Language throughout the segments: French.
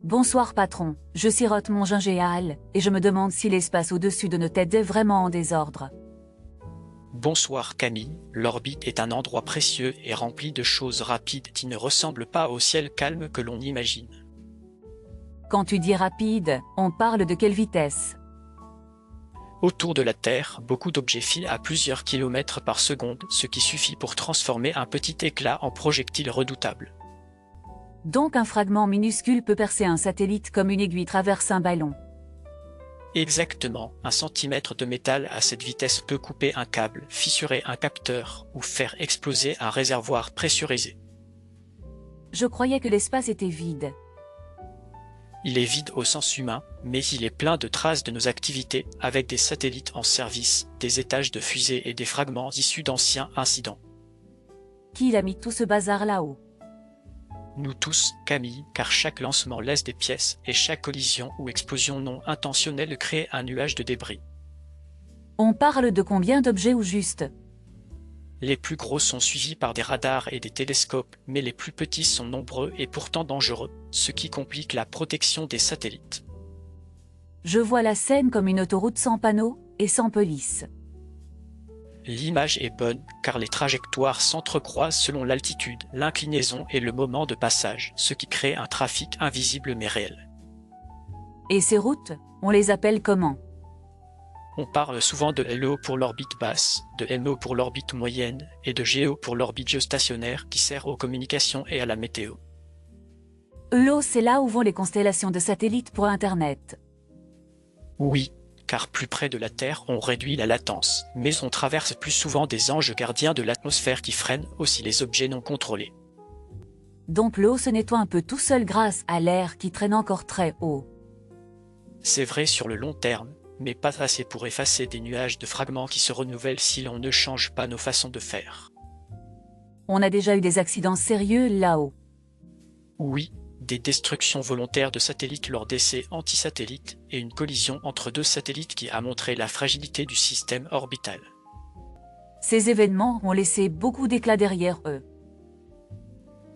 Bonsoir patron, je sirote mon gingéal, et je me demande si l'espace au-dessus de nos têtes est vraiment en désordre. Bonsoir Camille, l'orbite est un endroit précieux et rempli de choses rapides qui ne ressemblent pas au ciel calme que l'on imagine. Quand tu dis rapide, on parle de quelle vitesse? Autour de la Terre, beaucoup d'objets filent à plusieurs kilomètres par seconde, ce qui suffit pour transformer un petit éclat en projectile redoutable. Donc un fragment minuscule peut percer un satellite comme une aiguille traverse un ballon. Exactement, un centimètre de métal à cette vitesse peut couper un câble, fissurer un capteur ou faire exploser un réservoir pressurisé. Je croyais que l'espace était vide. Il est vide au sens humain, mais il est plein de traces de nos activités, avec des satellites en service, des étages de fusées et des fragments issus d'anciens incidents. Qui a mis tout ce bazar là-haut? Nous tous, Camille, car chaque lancement laisse des pièces et chaque collision ou explosion non intentionnelle crée un nuage de débris. On parle de combien d'objets au juste? Les plus gros sont suivis par des radars et des télescopes, mais les plus petits sont nombreux et pourtant dangereux, ce qui complique la protection des satellites. Je vois la scène comme une autoroute sans panneaux et sans police. L'image est bonne, car les trajectoires s'entrecroisent selon l'altitude, l'inclinaison et le moment de passage, ce qui crée un trafic invisible mais réel. Et ces routes, on les appelle comment? On parle souvent de LEO pour l'orbite basse, de MO pour l'orbite moyenne et de GEO pour l'orbite géostationnaire qui sert aux communications et à la météo. EO, c'est là où vont les constellations de satellites pour Internet. Oui, car plus près de la Terre, on réduit la latence, mais on traverse plus souvent des anges gardiens de l'atmosphère qui freinent aussi les objets non contrôlés. Donc l'eau se nettoie un peu tout seul grâce à l'air qui traîne encore très haut. C'est vrai sur le long terme, mais pas assez pour effacer des nuages de fragments qui se renouvellent si l'on ne change pas nos façons de faire. On a déjà eu des accidents sérieux là-haut. Oui, des destructions volontaires de satellites lors d'essais anti-satellites et une collision entre deux satellites qui a montré la fragilité du système orbital. Ces événements ont laissé beaucoup d'éclats derrière eux.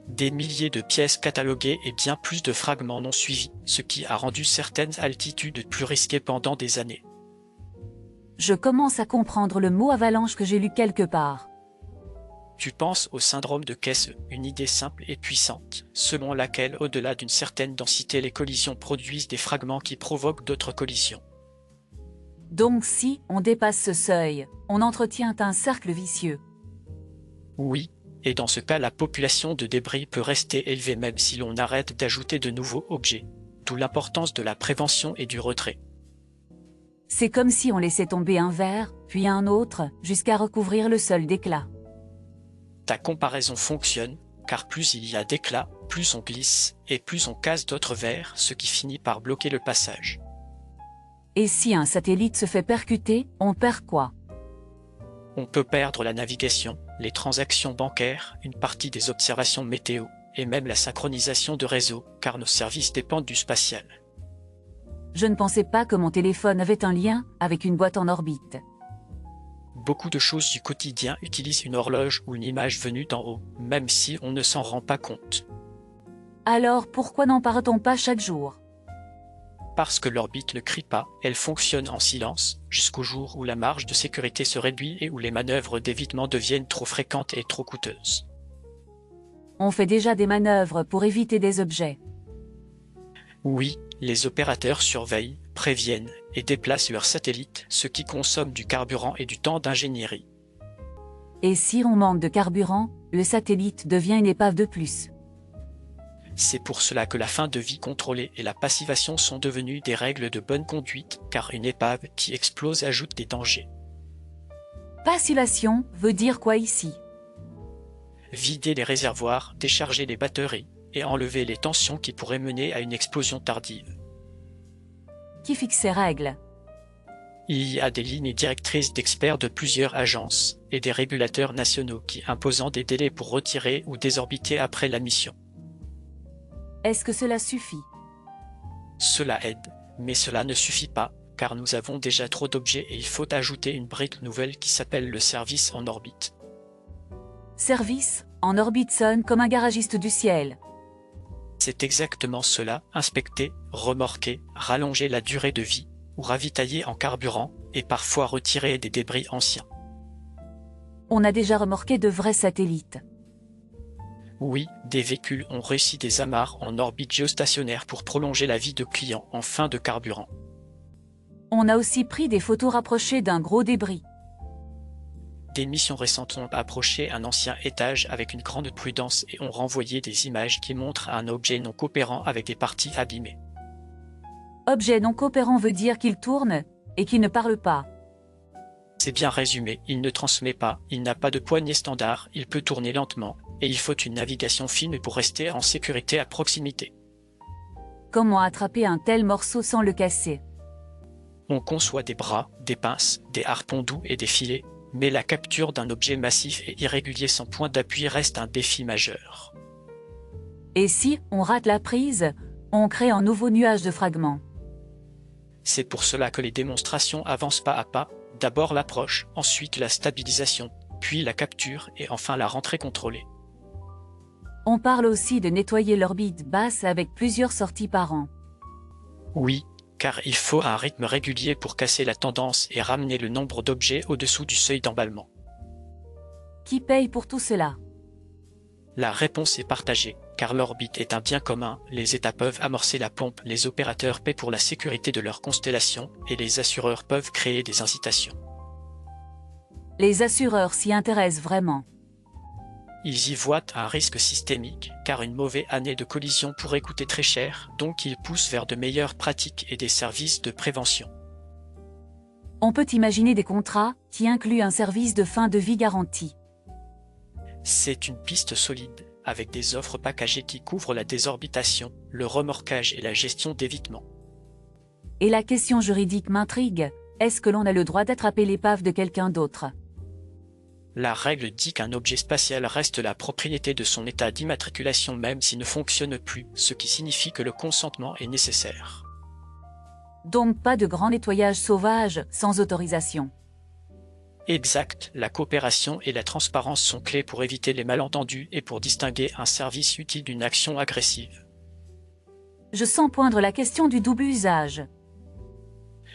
Des milliers de pièces cataloguées et bien plus de fragments non suivis, ce qui a rendu certaines altitudes plus risquées pendant des années. Je commence à comprendre le mot avalanche que j'ai lu quelque part. Tu penses au syndrome de Kesse, une idée simple et puissante, selon laquelle au-delà d'une certaine densité les collisions produisent des fragments qui provoquent d'autres collisions. Donc si on dépasse ce seuil, on entretient un cercle vicieux. Oui, et dans ce cas la population de débris peut rester élevée même si l'on arrête d'ajouter de nouveaux objets, d'où l'importance de la prévention et du retrait. C'est comme si on laissait tomber un verre, puis un autre, jusqu'à recouvrir le sol d'éclats. Ta comparaison fonctionne, car plus il y a d'éclats, plus on glisse, et plus on casse d'autres verres, ce qui finit par bloquer le passage. Et si un satellite se fait percuter, on perd quoi? On peut perdre la navigation, les transactions bancaires, une partie des observations météo, et même la synchronisation de réseau, car nos services dépendent du spatial. Je ne pensais pas que mon téléphone avait un lien avec une boîte en orbite. Beaucoup de choses du quotidien utilisent une horloge ou une image venue d'en haut, même si on ne s'en rend pas compte. Alors pourquoi n'en parle-t-on pas chaque jour? Parce que l'orbite ne crie pas, elle fonctionne en silence, jusqu'au jour où la marge de sécurité se réduit et où les manœuvres d'évitement deviennent trop fréquentes et trop coûteuses. On fait déjà des manœuvres pour éviter des objets. Oui, les opérateurs surveillent, préviennent et déplacent leurs satellites, ce qui consomme du carburant et du temps d'ingénierie. Et si on manque de carburant, le satellite devient une épave de plus. C'est pour cela que la fin de vie contrôlée et la passivation sont devenues des règles de bonne conduite, car une épave qui explose ajoute des dangers. Passivation veut dire quoi ici? Vider les réservoirs, décharger les batteries et enlever les tensions qui pourraient mener à une explosion tardive. Qui fixe ces règles? Il y a des lignes directrices d'experts de plusieurs agences et des régulateurs nationaux qui imposent des délais pour retirer ou désorbiter après la mission. Est-ce que cela suffit? Cela aide, mais cela ne suffit pas, car nous avons déjà trop d'objets et il faut ajouter une brique nouvelle qui s'appelle le service en orbite. Service en orbite sonne comme un garagiste du ciel. C'est exactement cela, inspecter, remorquer, rallonger la durée de vie, ou ravitailler en carburant, et parfois retirer des débris anciens. On a déjà remorqué de vrais satellites. Oui, des véhicules ont réussi des amarres en orbite géostationnaire pour prolonger la vie de clients en fin de carburant. On a aussi pris des photos rapprochées d'un gros débris. Des missions récentes ont approché un ancien étage avec une grande prudence et ont renvoyé des images qui montrent un objet non coopérant avec des parties abîmées. Objet non coopérant veut dire qu'il tourne et qu'il ne parle pas. C'est bien résumé, il ne transmet pas, il n'a pas de poignée standard, il peut tourner lentement, et il faut une navigation fine pour rester en sécurité à proximité. Comment attraper un tel morceau sans le casser? On conçoit des bras, des pinces, des harpons doux et des filets, mais la capture d'un objet massif et irrégulier sans point d'appui reste un défi majeur. Et si on rate la prise, on crée un nouveau nuage de fragments. C'est pour cela que les démonstrations avancent pas à pas, d'abord l'approche, ensuite la stabilisation, puis la capture et enfin la rentrée contrôlée. On parle aussi de nettoyer l'orbite basse avec plusieurs sorties par an. Oui, car il faut un rythme régulier pour casser la tendance et ramener le nombre d'objets au-dessous du seuil d'emballement. Qui paye pour tout cela? La réponse est partagée, car l'orbite est un bien commun, les États peuvent amorcer la pompe, les opérateurs paient pour la sécurité de leur constellation, et les assureurs peuvent créer des incitations. Les assureurs s'y intéressent vraiment. Ils y voient un risque systémique, car une mauvaise année de collision pourrait coûter très cher, donc ils poussent vers de meilleures pratiques et des services de prévention. On peut imaginer des contrats qui incluent un service de fin de vie garanti. C'est une piste solide, avec des offres packagées qui couvrent la désorbitation, le remorquage et la gestion d'évitement. Et la question juridique m'intrigue, est-ce que l'on a le droit d'attraper l'épave de quelqu'un d'autre? La règle dit qu'un objet spatial reste la propriété de son état d'immatriculation même s'il ne fonctionne plus, ce qui signifie que le consentement est nécessaire. Donc pas de grand nettoyage sauvage sans autorisation. Exact, la coopération et la transparence sont clés pour éviter les malentendus et pour distinguer un service utile d'une action agressive. Je sens poindre la question du double usage.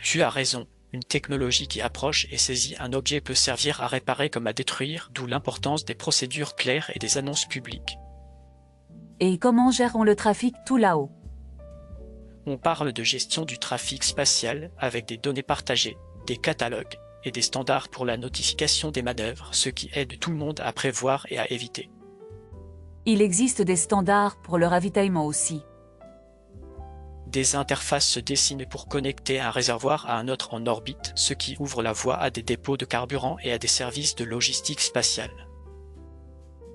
Tu as raison, une technologie qui approche et saisit un objet peut servir à réparer comme à détruire, d'où l'importance des procédures claires et des annonces publiques. Et comment gère-on le trafic tout là-haut? On parle de gestion du trafic spatial avec des données partagées, des catalogues, et des standards pour la notification des manœuvres, ce qui aide tout le monde à prévoir et à éviter. Il existe des standards pour le ravitaillement aussi. Des interfaces se dessinent pour connecter un réservoir à un autre en orbite, ce qui ouvre la voie à des dépôts de carburant et à des services de logistique spatiale.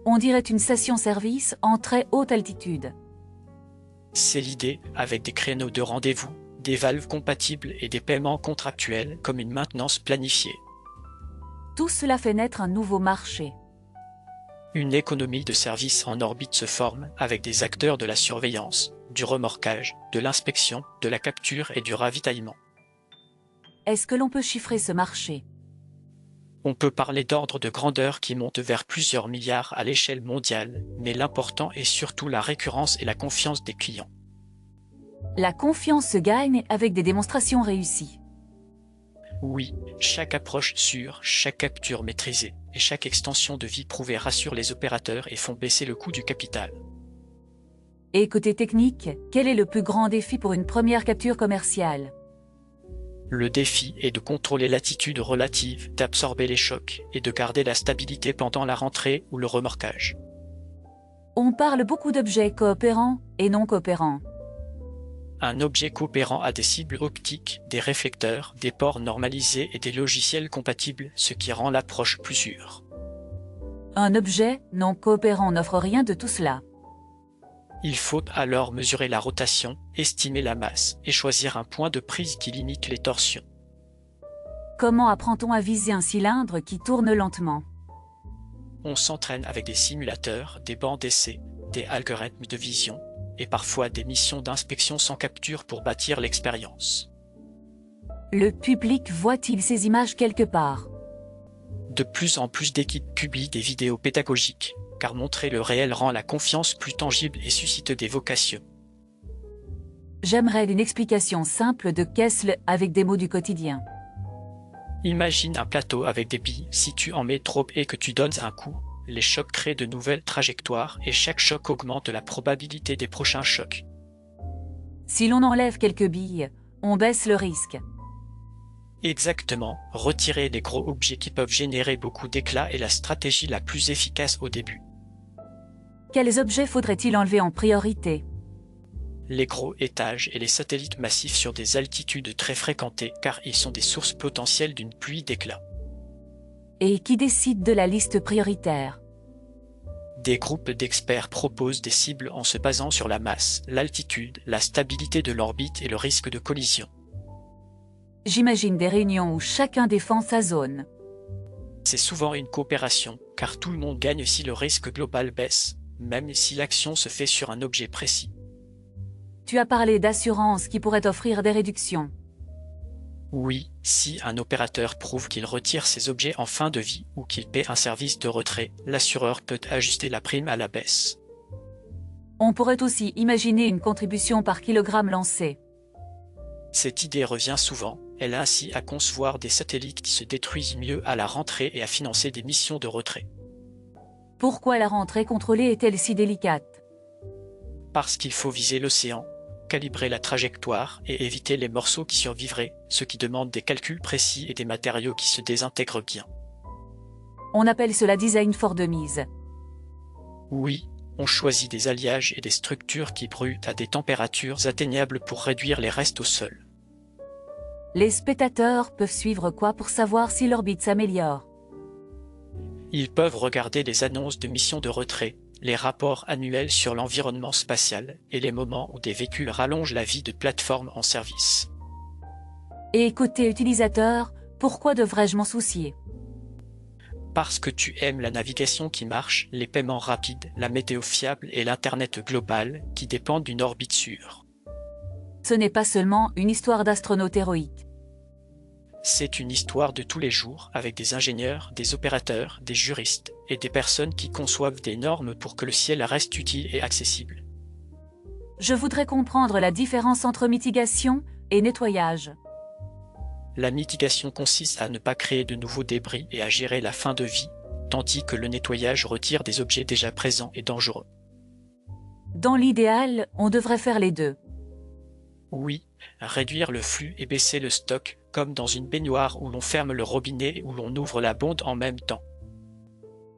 On dirait une station-service en très haute altitude. C'est l'idée, avec des créneaux de rendez-vous, des valves compatibles et des paiements contractuels comme une maintenance planifiée. Tout cela fait naître un nouveau marché. Une économie de services en orbite se forme avec des acteurs de la surveillance, du remorquage, de l'inspection, de la capture et du ravitaillement. Est-ce que l'on peut chiffrer ce marché? On peut parler d'ordre de grandeur qui monte vers plusieurs milliards à l'échelle mondiale, mais l'important est surtout la récurrence et la confiance des clients. La confiance se gagne avec des démonstrations réussies. Oui, chaque approche sûre, chaque capture maîtrisée et chaque extension de vie prouvée rassure les opérateurs et font baisser le coût du capital. Et côté technique, quel est le plus grand défi pour une première capture commerciale? Le défi est de contrôler l'attitude relative, d'absorber les chocs et de garder la stabilité pendant la rentrée ou le remorquage. On parle beaucoup d'objets coopérants et non coopérants. Un objet coopérant a des cibles optiques, des réflecteurs, des ports normalisés et des logiciels compatibles, ce qui rend l'approche plus sûre. Un objet non coopérant n'offre rien de tout cela. Il faut alors mesurer la rotation, estimer la masse et choisir un point de prise qui limite les torsions. Comment apprend-on à viser un cylindre qui tourne lentement? On s'entraîne avec des simulateurs, des bancs d'essai, des algorithmes de vision, et parfois des missions d'inspection sans capture pour bâtir l'expérience. Le public voit-il ces images quelque part? De plus en plus d'équipes publient des vidéos pédagogiques, car montrer le réel rend la confiance plus tangible et suscite des vocations. J'aimerais une explication simple de Kessel avec des mots du quotidien. Imagine un plateau avec des billes. Si tu en mets trop et que tu donnes un coup, les chocs créent de nouvelles trajectoires et chaque choc augmente la probabilité des prochains chocs. Si l'on enlève quelques billes, on baisse le risque. Exactement, retirer des gros objets qui peuvent générer beaucoup d'éclats est la stratégie la plus efficace au début. Quels objets faudrait-il enlever en priorité? Les gros étages et les satellites massifs sur des altitudes très fréquentées car ils sont des sources potentielles d'une pluie d'éclats. Et qui décide de la liste prioritaire? Des groupes d'experts proposent des cibles en se basant sur la masse, l'altitude, la stabilité de l'orbite et le risque de collision. J'imagine des réunions où chacun défend sa zone. C'est souvent une coopération, car tout le monde gagne si le risque global baisse, même si l'action se fait sur un objet précis. Tu as parlé d'assurance qui pourrait offrir des réductions. Oui, si un opérateur prouve qu'il retire ses objets en fin de vie ou qu'il paie un service de retrait, l'assureur peut ajuster la prime à la baisse. On pourrait aussi imaginer une contribution par kilogramme lancé. Cette idée revient souvent, elle a ainsi à concevoir des satellites qui se détruisent mieux à la rentrée et à financer des missions de retrait. Pourquoi la rentrée contrôlée est-elle si délicate? Parce qu'il faut viser l'océan, calibrer la trajectoire et éviter les morceaux qui survivraient, ce qui demande des calculs précis et des matériaux qui se désintègrent bien. On appelle cela design for de mise. Oui, on choisit des alliages et des structures qui brûlent à des températures atteignables pour réduire les restes au sol. Les spectateurs peuvent suivre quoi pour savoir si l'orbite s'améliore? Ils peuvent regarder les annonces de missions de retrait, les rapports annuels sur l'environnement spatial et les moments où des véhicules rallongent la vie de plateformes en service. Et côté utilisateur, pourquoi devrais-je m'en soucier? Parce que tu aimes la navigation qui marche, les paiements rapides, la météo fiable et l'Internet global qui dépendent d'une orbite sûre. Ce n'est pas seulement une histoire d'astronaute héroïque. C'est une histoire de tous les jours avec des ingénieurs, des opérateurs, des juristes et des personnes qui conçoivent des normes pour que le ciel reste utile et accessible. Je voudrais comprendre la différence entre mitigation et nettoyage. La mitigation consiste à ne pas créer de nouveaux débris et à gérer la fin de vie, tandis que le nettoyage retire des objets déjà présents et dangereux. Dans l'idéal, on devrait faire les deux. Oui, réduire le flux et baisser le stock, comme dans une baignoire où l'on ferme le robinet et où l'on ouvre la bonde en même temps.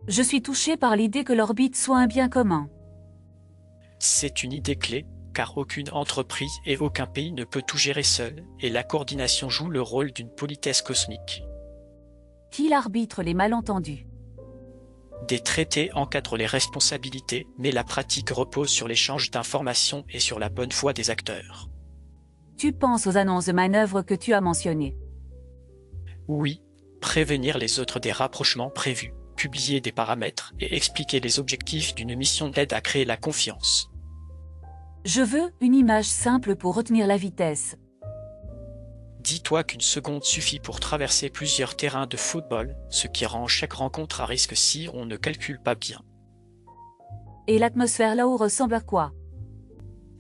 Je suis touché par l'idée que l'orbite soit un bien commun. C'est une idée clé, car aucune entreprise et aucun pays ne peut tout gérer seul, et la coordination joue le rôle d'une politesse cosmique. Qui arbitre les malentendus? Des traités encadrent les responsabilités, mais la pratique repose sur l'échange d'informations et sur la bonne foi des acteurs. Tu penses aux annonces de manœuvre que tu as mentionnées. Oui, prévenir les autres des rapprochements prévus, publier des paramètres et expliquer les objectifs d'une mission aide à créer la confiance. Je veux une image simple pour retenir la vitesse. Dis-toi qu'une seconde suffit pour traverser plusieurs terrains de football, ce qui rend chaque rencontre à risque si on ne calcule pas bien. Et l'atmosphère là-haut ressemble à quoi?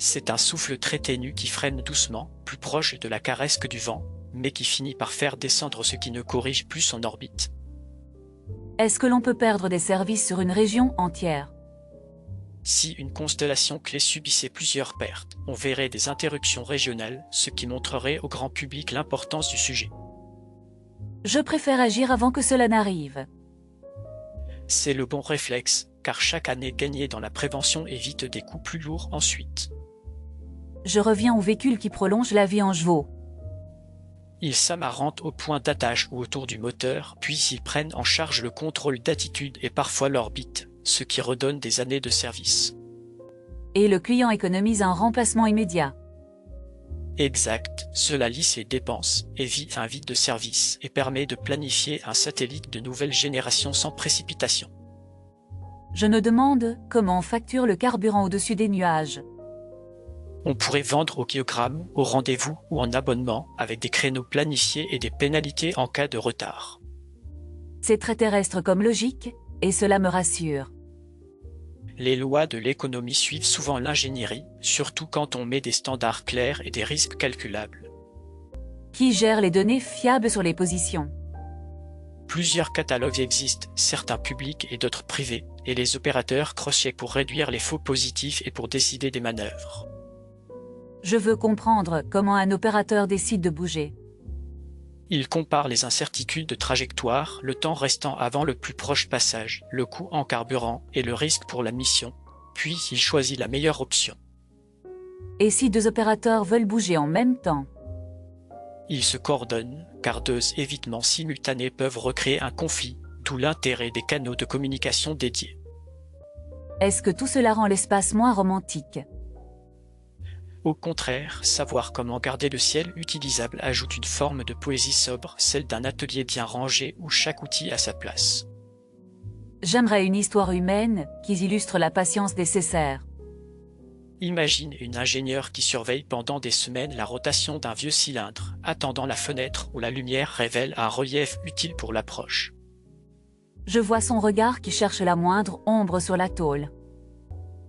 C'est un souffle très ténu qui freine doucement, plus proche de la caresse que du vent, mais qui finit par faire descendre ce qui ne corrige plus son orbite. Est-ce que l'on peut perdre des services sur une région entière? Si une constellation clé subissait plusieurs pertes, on verrait des interruptions régionales, ce qui montrerait au grand public l'importance du sujet. Je préfère agir avant que cela n'arrive. C'est le bon réflexe, car chaque année gagnée dans la prévention évite des coûts plus lourds ensuite. Je reviens aux véhicules qui prolongent la vie en chevaux. Ils s'amarrantent au point d'attache ou autour du moteur, puis ils prennent en charge le contrôle d'attitude et parfois l'orbite, ce qui redonne des années de service. Et le client économise un remplacement immédiat. Exact, cela lisse les dépenses, évite un vide de service et permet de planifier un satellite de nouvelle génération sans précipitation. Je me demande comment on facture le carburant au-dessus des nuages. On pourrait vendre au kilogramme, au rendez-vous ou en abonnement avec des créneaux planifiés et des pénalités en cas de retard. C'est très terrestre comme logique, et cela me rassure. Les lois de l'économie suivent souvent l'ingénierie, surtout quand on met des standards clairs et des risques calculables. Qui gère les données fiables sur les positions? Plusieurs catalogues existent, certains publics et d'autres privés, et les opérateurs cross-checkent pour réduire les faux positifs et pour décider des manœuvres. Je veux comprendre comment un opérateur décide de bouger. Il compare les incertitudes de trajectoire, le temps restant avant le plus proche passage, le coût en carburant et le risque pour la mission, puis il choisit la meilleure option. Et si deux opérateurs veulent bouger en même temps? Ils se coordonnent, car deux évitements simultanés peuvent recréer un conflit, d'où l'intérêt des canaux de communication dédiés. Est-ce que tout cela rend l'espace moins romantique? Au contraire, savoir comment garder le ciel utilisable ajoute une forme de poésie sobre, celle d'un atelier bien rangé où chaque outil a sa place. J'aimerais une histoire humaine qui illustre la patience nécessaire. Imagine une ingénieure qui surveille pendant des semaines la rotation d'un vieux cylindre, attendant la fenêtre où la lumière révèle un relief utile pour l'approche. Je vois son regard qui cherche la moindre ombre sur la tôle.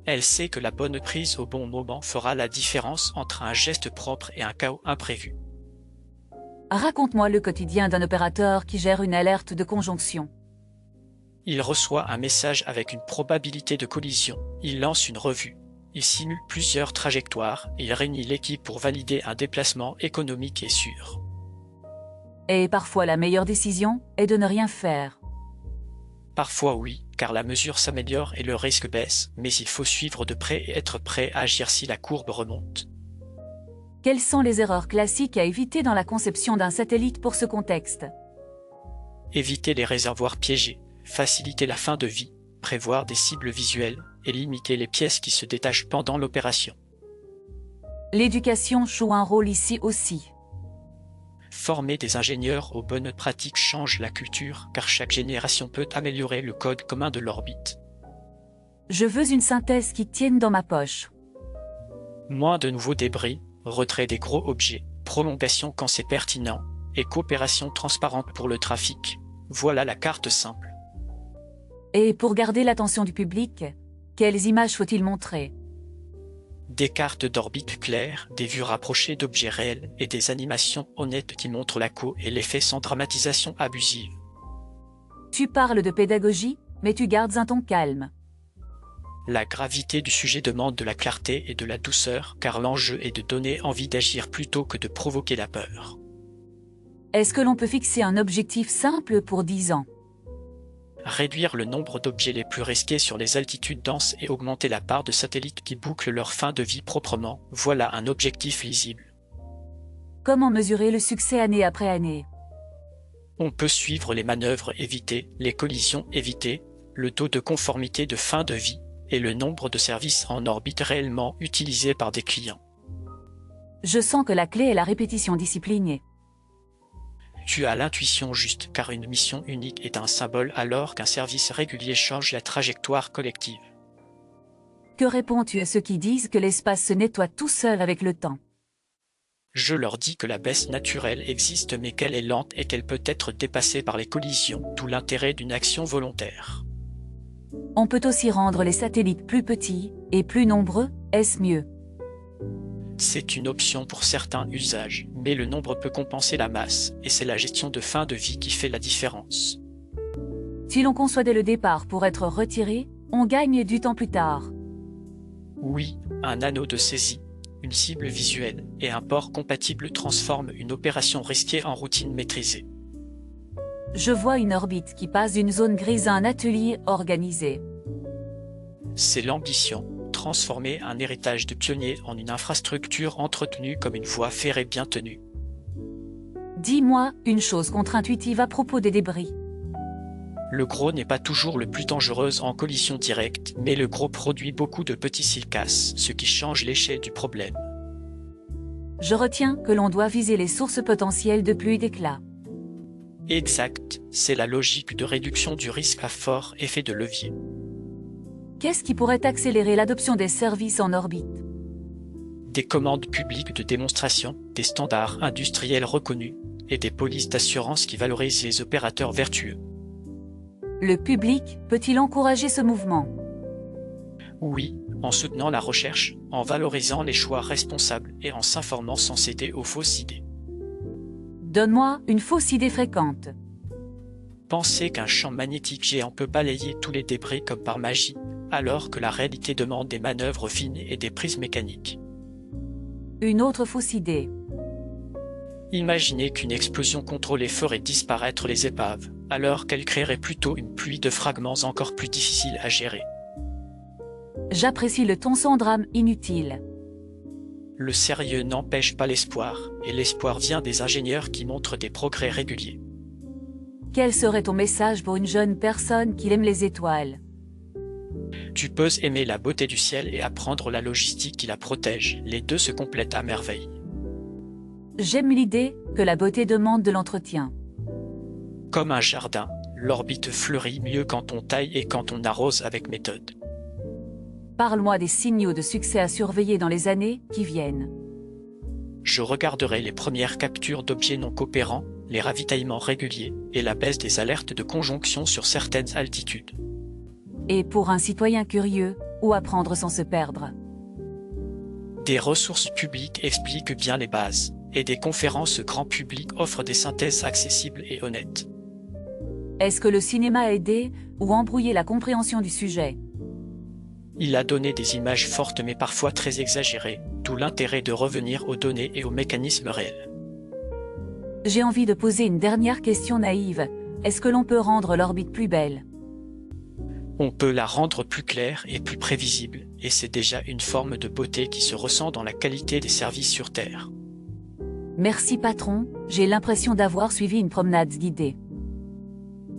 Elle sait que la bonne prise au bon moment fera la différence entre un geste propre et un chaos imprévu. Raconte-moi le quotidien d'un opérateur qui gère une alerte de conjonction. Il reçoit un message avec une probabilité de collision, il lance une revue, il simule plusieurs trajectoires et il réunit l'équipe pour valider un déplacement économique et sûr. Et parfois la meilleure décision est de ne rien faire. Parfois oui, car la mesure s'améliore et le risque baisse, mais il faut suivre de près et être prêt à agir si la courbe remonte. Quelles sont les erreurs classiques à éviter dans la conception d'un satellite pour ce contexte? Éviter les réservoirs piégés, faciliter la fin de vie, prévoir des cibles visuelles et limiter les pièces qui se détachent pendant l'opération. L'éducation joue un rôle ici aussi. Former des ingénieurs aux bonnes pratiques change la culture, car chaque génération peut améliorer le code commun de l'orbite. Je veux une synthèse qui tienne dans ma poche. Moins de nouveaux débris, retrait des gros objets, prolongation quand c'est pertinent, et coopération transparente pour le trafic. Voilà la carte simple. Et pour garder l'attention du public, quelles images faut-il montrer? Des cartes d'orbite claires, des vues rapprochées d'objets réels et des animations honnêtes qui montrent la co et l'effet sans dramatisation abusive. Tu parles de pédagogie, mais tu gardes un ton calme. La gravité du sujet demande de la clarté et de la douceur, car l'enjeu est de donner envie d'agir plutôt que de provoquer la peur. Est-ce que l'on peut fixer un objectif simple pour 10 ans? Réduire le nombre d'objets les plus risqués sur les altitudes denses et augmenter la part de satellites qui bouclent leur fin de vie proprement, voilà un objectif lisible. Comment mesurer le succès année après année? On peut suivre les manœuvres évitées, les collisions évitées, le taux de conformité de fin de vie et le nombre de services en orbite réellement utilisés par des clients. Je sens que la clé est la répétition disciplinée. Tu as l'intuition juste, car une mission unique est un symbole alors qu'un service régulier change la trajectoire collective. Que réponds-tu à ceux qui disent que l'espace se nettoie tout seul avec le temps? Je leur dis que la baisse naturelle existe mais qu'elle est lente et qu'elle peut être dépassée par les collisions, d'où l'intérêt d'une action volontaire. On peut aussi rendre les satellites plus petits et plus nombreux, est-ce mieux? C'est une option pour certains usages, mais le nombre peut compenser la masse, et c'est la gestion de fin de vie qui fait la différence. Si l'on conçoit dès le départ pour être retiré, on gagne du temps plus tard. Oui, un anneau de saisie, une cible visuelle et un port compatible transforment une opération risquée en routine maîtrisée. Je vois une orbite qui passe d'une zone grise à un atelier organisé. C'est l'ambition. Transformer un héritage de pionnier en une infrastructure entretenue comme une voie ferrée bien tenue. Dis-moi une chose contre-intuitive à propos des débris. Le gros n'est pas toujours le plus dangereux en collision directe, mais le gros produit beaucoup de petits silicates, ce qui change l'échelle du problème. Je retiens que l'on doit viser les sources potentielles de pluie d'éclats. Exact, c'est la logique de réduction du risque à fort effet de levier. Qu'est-ce qui pourrait accélérer l'adoption des services en orbite? Des commandes publiques de démonstration, des standards industriels reconnus et des polices d'assurance qui valorisent les opérateurs vertueux. Le public peut-il encourager ce mouvement? Oui, en soutenant la recherche, en valorisant les choix responsables et en s'informant sans céder aux fausses idées. Donne-moi une fausse idée fréquente. Penser qu'un champ magnétique géant peut balayer tous les débris comme par magie, alors que la réalité demande des manœuvres fines et des prises mécaniques. Une autre fausse idée. Imaginez qu'une explosion contrôlée ferait disparaître les épaves, alors qu'elle créerait plutôt une pluie de fragments encore plus difficiles à gérer. J'apprécie le ton sans drame inutile. Le sérieux n'empêche pas l'espoir, et l'espoir vient des ingénieurs qui montrent des progrès réguliers. Quel serait ton message pour une jeune personne qui aime les étoiles? Tu peux aimer la beauté du ciel et apprendre la logistique qui la protège, les deux se complètent à merveille. J'aime l'idée que la beauté demande de l'entretien. Comme un jardin, l'orbite fleurit mieux quand on taille et quand on arrose avec méthode. Parle-moi des signaux de succès à surveiller dans les années qui viennent. Je regarderai les premières captures d'objets non coopérants, les ravitaillements réguliers et la baisse des alertes de conjonction sur certaines altitudes. Et pour un citoyen curieux, où apprendre sans se perdre? Des ressources publiques expliquent bien les bases, et des conférences grand public offrent des synthèses accessibles et honnêtes. Est-ce que le cinéma a aidé ou embrouillé la compréhension du sujet? Il a donné des images fortes mais parfois très exagérées, d'où l'intérêt de revenir aux données et aux mécanismes réels. J'ai envie de poser une dernière question naïve. Est-ce que l'on peut rendre l'orbite plus belle? On peut la rendre plus claire et plus prévisible, et c'est déjà une forme de beauté qui se ressent dans la qualité des services sur Terre. Merci patron, j'ai l'impression d'avoir suivi une promenade d'idées.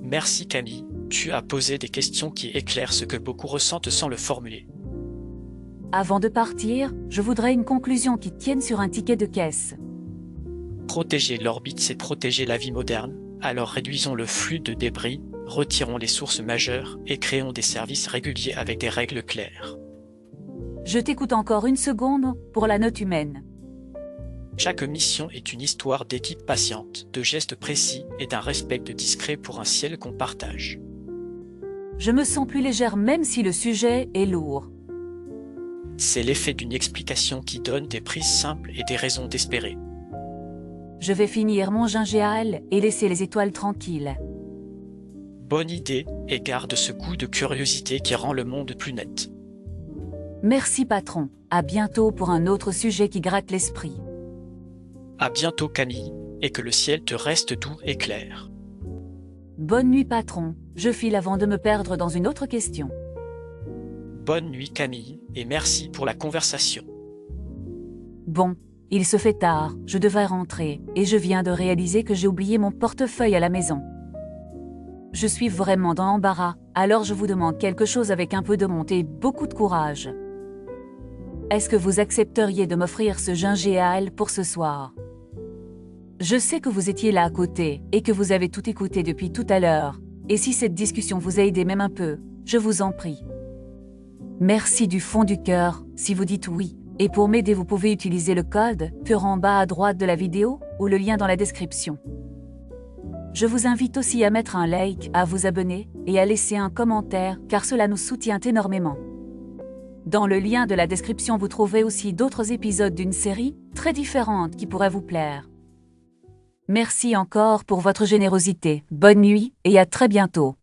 Merci Camille, tu as posé des questions qui éclairent ce que beaucoup ressentent sans le formuler. Avant de partir, je voudrais une conclusion qui tienne sur un ticket de caisse. Protéger l'orbite, c'est protéger la vie moderne, alors réduisons le flux de débris, retirons les sources majeures et créons des services réguliers avec des règles claires. Je t'écoute encore une seconde pour la note humaine. Chaque mission est une histoire d'équipe patiente, de gestes précis et d'un respect discret pour un ciel qu'on partage. Je me sens plus légère même si le sujet est lourd. C'est l'effet d'une explication qui donne des prises simples et des raisons d'espérer. Je vais finir mon gingéal et laisser les étoiles tranquilles. Bonne idée, et garde ce goût de curiosité qui rend le monde plus net. Merci patron, à bientôt pour un autre sujet qui gratte l'esprit. À bientôt Camille, et que le ciel te reste doux et clair. Bonne nuit patron, je file avant de me perdre dans une autre question. Bonne nuit Camille, et merci pour la conversation. Bon, il se fait tard, je devrais rentrer, et je viens de réaliser que j'ai oublié mon portefeuille à la maison. Je suis vraiment dans l'embarras, alors je vous demande quelque chose avec un peu de honte et beaucoup de courage. Est-ce que vous accepteriez de m'offrir ce gingéal pour ce soir? Je sais que vous étiez là à côté, et que vous avez tout écouté depuis tout à l'heure, et si cette discussion vous a aidé même un peu, je vous en prie. Merci du fond du cœur, si vous dites oui. Et pour m'aider, vous pouvez utiliser le code FEUR en bas à droite de la vidéo ou le lien dans la description. Je vous invite aussi à mettre un like, à vous abonner et à laisser un commentaire car cela nous soutient énormément. Dans le lien de la description, vous trouverez aussi d'autres épisodes d'une série très différente qui pourrait vous plaire. Merci encore pour votre générosité, bonne nuit et à très bientôt.